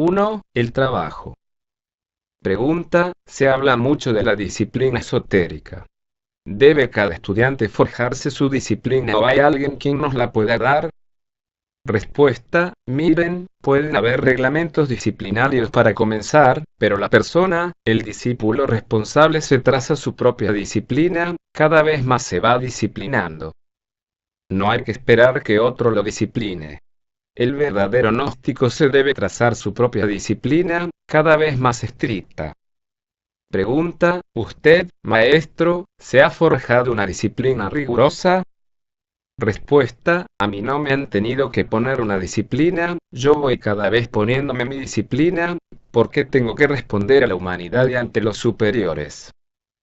1. El trabajo. Pregunta, se habla mucho de la disciplina esotérica. ¿Debe cada estudiante forjarse su disciplina o hay alguien quien nos la pueda dar? Respuesta, miren, pueden haber reglamentos disciplinarios para comenzar, pero la persona, el discípulo responsable se traza su propia disciplina, cada vez más se va disciplinando. No hay que esperar que otro lo discipline. El verdadero gnóstico se debe trazar su propia disciplina, cada vez más estricta. Pregunta, ¿usted, maestro, se ha forjado una disciplina rigurosa? Respuesta, a mí no me han tenido que poner una disciplina, yo voy cada vez poniéndome mi disciplina, porque tengo que responder a la humanidad y ante los superiores.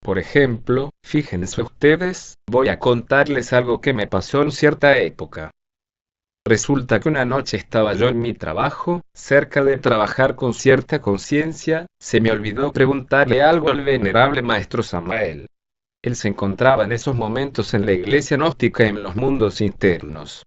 Por ejemplo, fíjense ustedes, voy a contarles algo que me pasó en cierta época. Resulta que una noche estaba yo en mi trabajo, cerca de trabajar con cierta conciencia, se me olvidó preguntarle algo al venerable maestro Samael. Él se encontraba en esos momentos en la iglesia gnóstica en los mundos internos.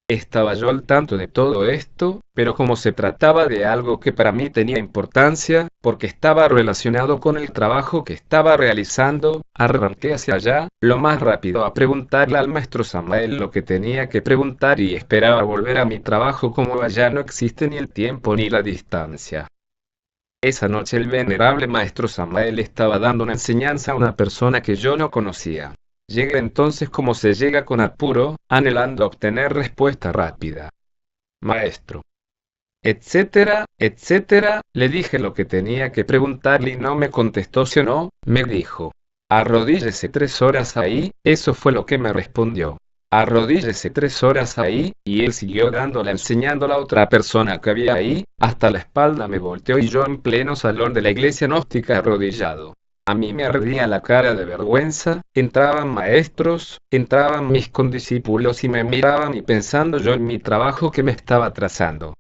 Estaba yo al tanto de todo esto, pero como se trataba de algo que para mí tenía importancia, porque estaba relacionado con el trabajo que estaba realizando, arranqué hacia allá, lo más rápido a preguntarle al maestro Samael lo que tenía que preguntar y esperaba volver a mi trabajo como allá no existe ni el tiempo ni la distancia. Esa noche el venerable maestro Samael estaba dando una enseñanza a una persona que yo no conocía. Llega entonces como se llega con apuro, anhelando obtener respuesta rápida. Maestro. Etcétera, etcétera, le dije lo que tenía que preguntarle y no me contestó sí o no, me dijo. Arrodíllese 3 horas ahí, eso fue lo que me respondió. Arrodíllese 3 horas ahí, y él siguió dándola enseñándola a otra persona que había ahí, hasta la espalda me volteó y yo en pleno salón de la iglesia gnóstica arrodillado. A mí me ardía la cara de vergüenza, entraban maestros, entraban mis condiscípulos y me miraban y pensando yo en mi trabajo que me estaba trazando.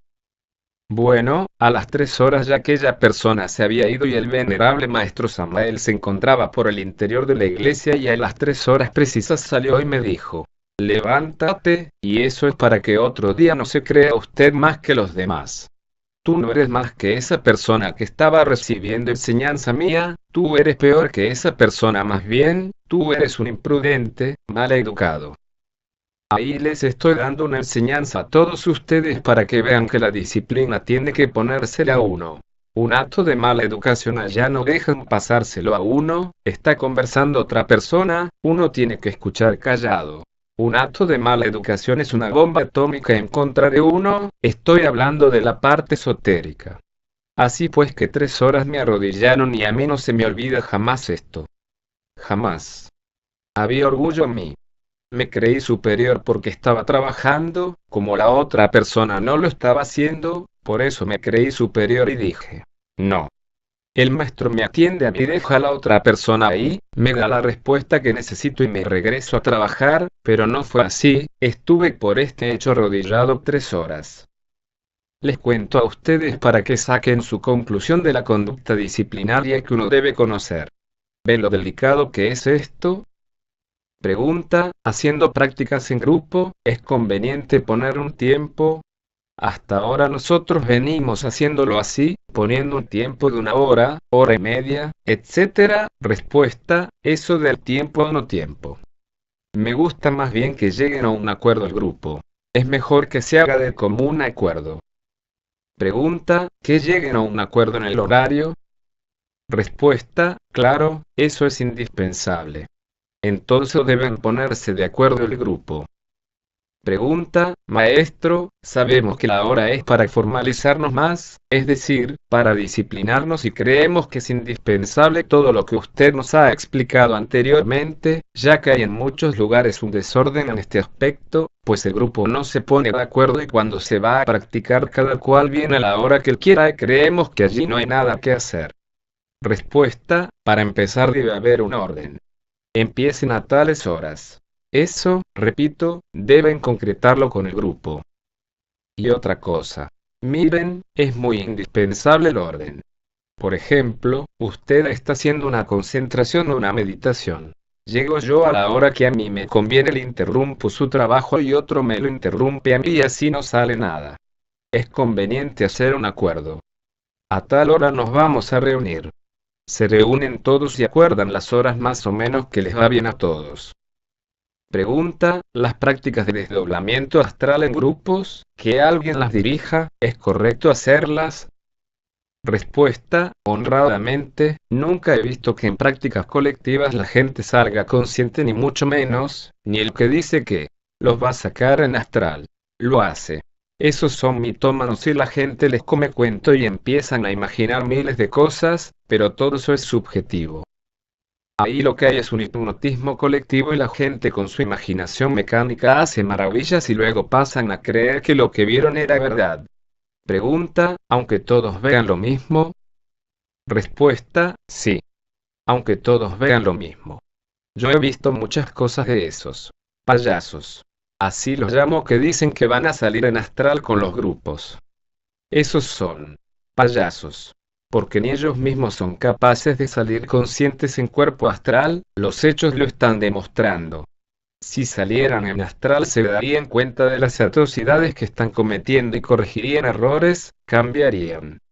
Bueno, a las 3 horas ya aquella persona se había ido y el venerable maestro Samael se encontraba por el interior de la iglesia y a las 3 horas precisas salió y me dijo, levántate, y eso es para que otro día no se crea usted más que los demás. Tú no eres más que esa persona que estaba recibiendo enseñanza mía, tú eres peor que esa persona más bien, tú eres un imprudente, mal educado. Ahí les estoy dando una enseñanza a todos ustedes para que vean que la disciplina tiene que ponérsela a uno. Un acto de mala educación allá no dejan pasárselo a uno, está conversando otra persona, uno tiene que escuchar callado. Un acto de mala educación es una bomba atómica en contra de uno, estoy hablando de la parte esotérica. Así pues que 3 horas me arrodillaron y a mí no se me olvida jamás esto. Jamás. Había orgullo en mí. Me creí superior porque estaba trabajando, como la otra persona no lo estaba haciendo, por eso me creí superior y dije, no. El maestro me atiende a mí, deja a la otra persona ahí, me da la respuesta que necesito y me regreso a trabajar, pero no fue así, estuve por este hecho arrodillado 3 horas. Les cuento a ustedes para que saquen su conclusión de la conducta disciplinaria que uno debe conocer. ¿Ven lo delicado que es esto? Pregunta, haciendo prácticas en grupo, ¿es conveniente poner un tiempo? Hasta ahora nosotros venimos haciéndolo así, poniendo un tiempo de 1 hora, hora y media, etcétera. Respuesta, eso del tiempo o no tiempo. Me gusta más bien que lleguen a un acuerdo el grupo. Es mejor que se haga de común acuerdo. Pregunta, ¿que lleguen a un acuerdo en el horario? Respuesta, claro, eso es indispensable. Entonces deben ponerse de acuerdo el grupo. Pregunta, maestro, sabemos que la hora es para formalizarnos más, es decir, para disciplinarnos y creemos que es indispensable todo lo que usted nos ha explicado anteriormente, ya que hay en muchos lugares un desorden en este aspecto, pues el grupo no se pone de acuerdo y cuando se va a practicar cada cual viene a la hora que él quiera y creemos que allí no hay nada que hacer. Respuesta, para empezar debe haber un orden. Empiecen a tales horas. Eso, repito, deben concretarlo con el grupo. Y otra cosa. Miren, es muy indispensable el orden. Por ejemplo, usted está haciendo una concentración o una meditación. Llego yo a la hora que a mí me conviene, le interrumpo su trabajo y otro me lo interrumpe a mí y así no sale nada. Es conveniente hacer un acuerdo. A tal hora nos vamos a reunir. Se reúnen todos y acuerdan las horas más o menos que les va bien a todos. Pregunta, ¿las prácticas de desdoblamiento astral en grupos, que alguien las dirija, es correcto hacerlas? Respuesta, honradamente, nunca he visto que en prácticas colectivas la gente salga consciente ni mucho menos, ni el que dice que los va a sacar en astral, lo hace. Esos son mitómanos y la gente les come cuento y empiezan a imaginar miles de cosas, pero todo eso es subjetivo. Ahí lo que hay es un hipnotismo colectivo y la gente con su imaginación mecánica hace maravillas y luego pasan a creer que lo que vieron era verdad. Pregunta, ¿aunque todos vean lo mismo? Respuesta, sí. Aunque todos vean lo mismo. Yo he visto muchas cosas de esos payasos. Así los llamo, que dicen que van a salir en astral con los grupos. Esos son payasos. Porque ni ellos mismos son capaces de salir conscientes en cuerpo astral, los hechos lo están demostrando. Si salieran en astral se darían cuenta de las atrocidades que están cometiendo y corregirían errores, cambiarían.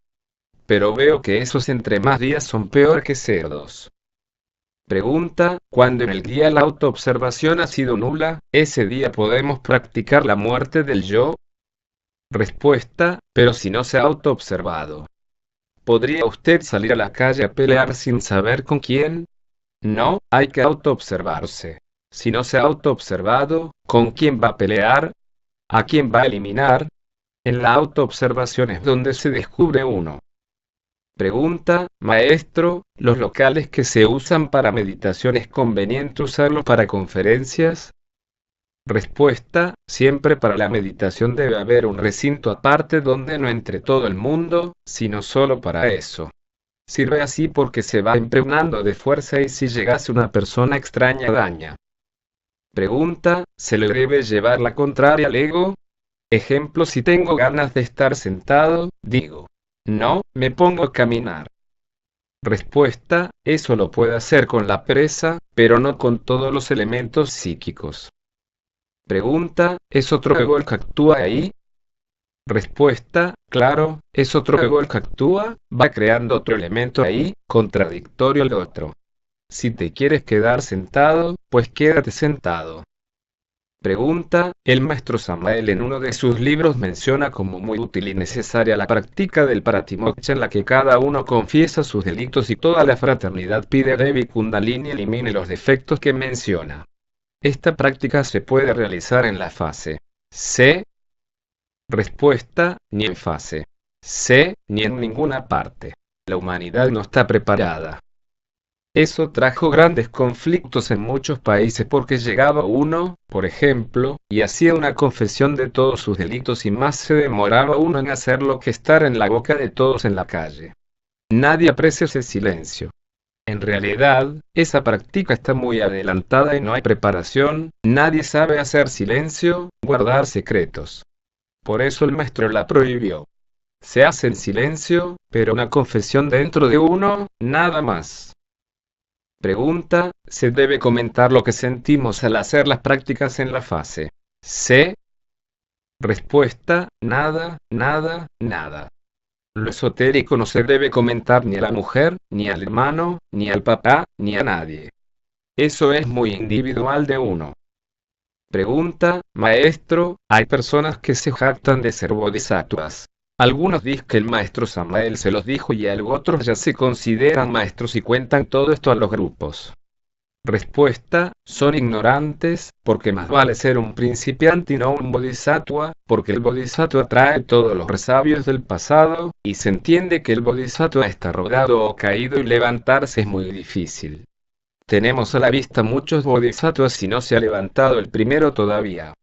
Pero veo que esos entre más días son peor que cerdos. Pregunta, cuando en el día la autoobservación ha sido nula, ¿ese día podemos practicar la muerte del yo? Respuesta, pero si no se ha autoobservado. ¿Podría usted salir a la calle a pelear sin saber con quién? No, hay que autoobservarse. Si no se ha autoobservado, ¿con quién va a pelear? ¿A quién va a eliminar? En la autoobservación es donde se descubre uno. Pregunta, maestro, ¿los locales que se usan para meditación es conveniente usarlos para conferencias? Respuesta, siempre para la meditación debe haber un recinto aparte donde no entre todo el mundo, sino solo para eso. Sirve así porque se va impregnando de fuerza y si llegase una persona extraña daña. Pregunta, ¿se le debe llevar la contraria al ego? Ejemplo, si tengo ganas de estar sentado, digo, no, me pongo a caminar. Respuesta, eso lo puede hacer con la pereza, pero no con todos los elementos psíquicos. Pregunta, ¿es otro ego el que actúa ahí? Respuesta, claro, es otro ego el que actúa, va creando otro elemento ahí, contradictorio al otro. Si te quieres quedar sentado, pues quédate sentado. Pregunta, el maestro Samael en uno de sus libros menciona como muy útil y necesaria la práctica del Paratimoksha en la que cada uno confiesa sus delitos y toda la fraternidad pide a Devi Kundalini elimine los defectos que menciona. Esta práctica se puede realizar en la fase C. Respuesta, ni en fase C, ni en ninguna parte. La humanidad no está preparada. Eso trajo grandes conflictos en muchos países porque llegaba uno, por ejemplo, y hacía una confesión de todos sus delitos y más se demoraba uno en hacerlo que estar en la boca de todos en la calle. Nadie aprecia ese silencio. En realidad, esa práctica está muy adelantada y no hay preparación, nadie sabe hacer silencio, guardar secretos. Por eso el maestro la prohibió. Se hace en silencio, pero una confesión dentro de uno, nada más. Pregunta, ¿se debe comentar lo que sentimos al hacer las prácticas en la fase C? Respuesta, nada, nada, nada. Lo esotérico no se debe comentar ni a la mujer, ni al hermano, ni al papá, ni a nadie. Eso es muy individual de uno. Pregunta, maestro, hay personas que se jactan de ser bodhisattvas. Algunos dicen que el maestro Samael se los dijo y otros ya se consideran maestros y cuentan todo esto a los grupos. Respuesta, son ignorantes, porque más vale ser un principiante y no un bodhisattva, porque el bodhisattva trae todos los resabios del pasado, y se entiende que el bodhisattva está rodado o caído y levantarse es muy difícil. Tenemos a la vista muchos bodhisattvas y no se ha levantado el primero todavía.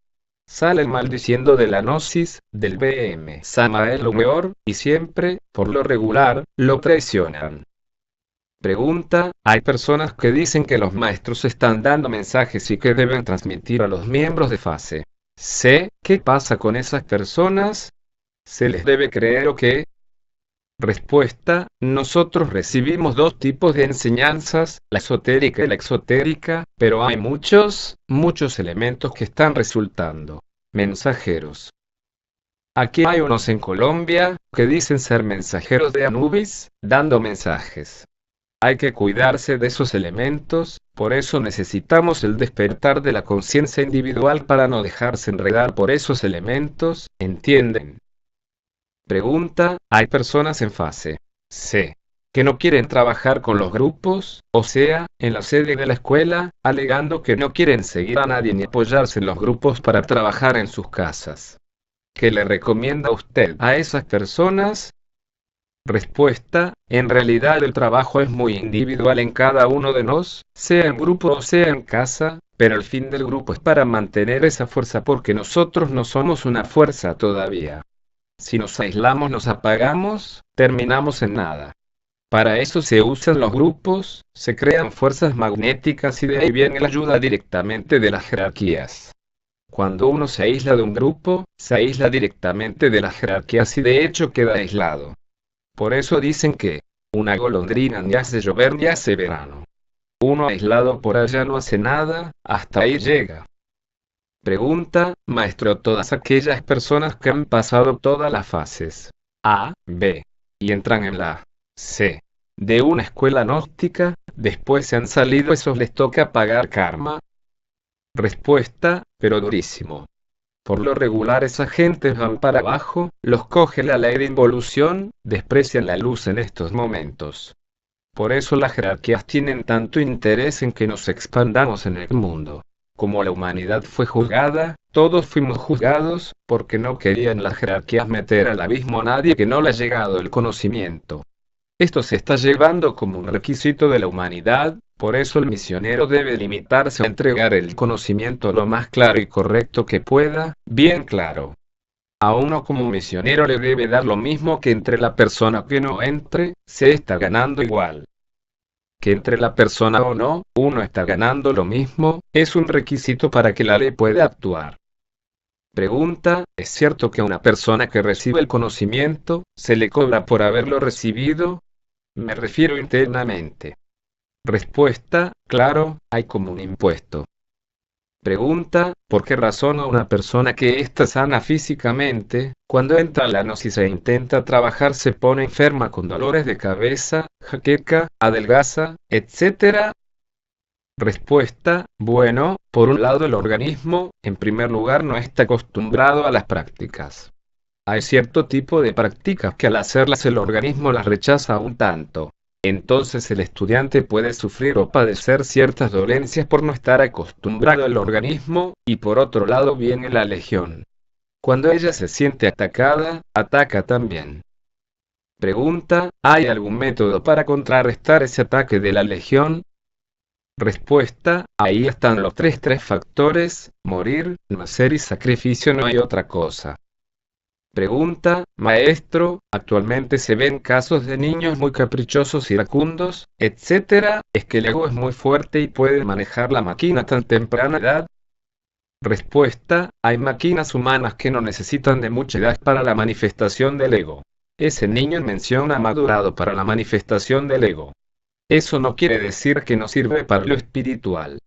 Salen maldiciendo de la gnosis, del BM Samael o Weor, y siempre, por lo regular, lo traicionan. Pregunta, hay personas que dicen que los maestros están dando mensajes y que deben transmitir a los miembros de fase C. ¿Qué pasa con esas personas? ¿Se les debe creer o qué? Respuesta, nosotros recibimos dos tipos de enseñanzas, la esotérica y la exotérica, pero hay muchos elementos que están resultando mensajeros. Aquí hay unos en Colombia, que dicen ser mensajeros de Anubis, dando mensajes. Hay que cuidarse de esos elementos, por eso necesitamos el despertar de la conciencia individual para no dejarse enredar por esos elementos, ¿entienden? Pregunta, hay personas en fase C que no quieren trabajar con los grupos, o sea, en la sede de la escuela, alegando que no quieren seguir a nadie ni apoyarse en los grupos para trabajar en sus casas. ¿Qué le recomienda usted a esas personas? Respuesta, en realidad el trabajo es muy individual en cada uno de nos, sea en grupo o sea en casa, pero el fin del grupo es para mantener esa fuerza porque nosotros no somos una fuerza todavía. Si nos aislamos, nos apagamos, terminamos en nada. Para eso se usan los grupos, se crean fuerzas magnéticas y de ahí viene la ayuda directamente de las jerarquías. Cuando uno se aísla de un grupo, se aísla directamente de las jerarquías y de hecho queda aislado. Por eso dicen que una golondrina ni hace llover ni hace verano. Uno aislado por allá no hace nada, hasta ahí llega. Pregunta, maestro, todas aquellas personas que han pasado todas las fases A, B, y entran en la C de una escuela gnóstica, después se han salido, ¿esos les toca pagar karma? Respuesta, pero durísimo. Por lo regular esa gente van para abajo, los coge la ley de involución, desprecian la luz en estos momentos. Por eso las jerarquías tienen tanto interés en que nos expandamos en el mundo. Como la humanidad fue juzgada, todos fuimos juzgados, porque no querían las jerarquías meter al abismo a nadie que no le ha llegado el conocimiento. Esto se está llevando como un requisito de la humanidad, por eso el misionero debe limitarse a entregar el conocimiento lo más claro y correcto que pueda, bien claro. A uno como misionero le debe dar lo mismo que entre la persona que no entre, se está ganando igual. Que entre la persona o no, uno está ganando lo mismo, es un requisito para que la ley pueda actuar. Pregunta, ¿es cierto que a una persona que recibe el conocimiento, se le cobra por haberlo recibido? Me refiero internamente. Respuesta, claro, hay como un impuesto. Pregunta, ¿por qué razón a una persona que está sana físicamente, cuando entra a la gnosis e intenta trabajar se pone enferma con dolores de cabeza, jaqueca, adelgaza, etcétera? Respuesta, bueno, por un lado el organismo, en primer lugar, no está acostumbrado a las prácticas. Hay cierto tipo de prácticas que al hacerlas el organismo las rechaza un tanto. Entonces el estudiante puede sufrir o padecer ciertas dolencias por no estar acostumbrado al organismo, y por otro lado viene la legión. Cuando ella se siente atacada, ataca también. Pregunta, ¿hay algún método para contrarrestar ese ataque de la legión? Respuesta, ahí están los tres factores, morir, nacer y sacrificio, no hay otra cosa. Pregunta, maestro, actualmente se ven casos de niños muy caprichosos, iracundos, etc. ¿Es que el ego es muy fuerte y puede manejar la máquina a tan temprana edad? Respuesta, hay máquinas humanas que no necesitan de mucha edad para la manifestación del ego. Ese niño en mención ha madurado para la manifestación del ego. Eso no quiere decir que no sirve para lo espiritual.